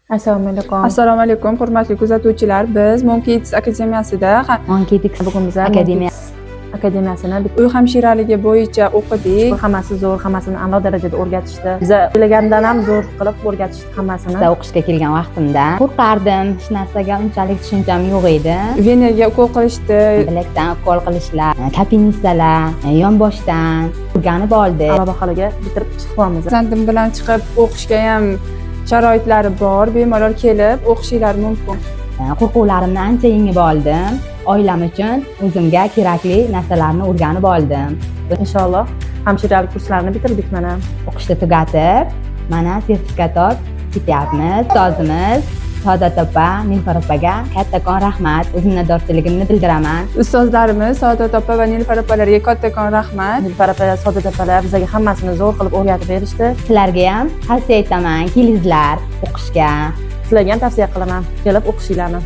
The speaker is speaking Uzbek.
Assalomu alaykum. Assalomu alaykum, hurmatli kuzatuvchilar. Biz Monkids akademiyasida Monkids bugun biz akademiyasini uy hamshiraligi bo'yicha o'qidik. hammasi zo'r, hammasini a'lo darajada o'rgatishdi. Biza o'ylagandan ham zo'r qilib o'rgatishdi hammasini. Bizda o'qishga kelgan vaqtimda qo'rqardim, hech narsaga unchalik tushuncham yo'q edi. Venaga ukol qilishdi, Bilakdan ukol qilishlar, kapinisalar, yonboshdan o'rganib oldik. A'lo baholarga bitirib chiqamiz. Farzandim bilan chiqib o'qishga ham sharoitlari bor, bemalol kelib o'qishingiz mumkin. Qo'rquvlarimni ancha yengib oldim. Oilam uchun o'zimga kerakli narsalarni o'rganib oldim. Inshaalloh hamshiralik kurslarini bitirdik mana. O'qishni tugatib, mana sertifikat olib ketyapmiz. Ustozimiz Saodat opa, Nilufar opaga kattakon rahmat, o'z minnatdorchiligimni bildiraman. Ustozlarimiz Saodat opa va Nilufar opalarga kattakon rahmat. Nilufar opa, Saodat opalar bizga hammasini zo'r qilib o'rgatib berishdi. Sizlarga ham tavsiya etaman, kelinglar o'qishga. Sizlarga ham tavsiya qilaman, kelib o'qishinglarni.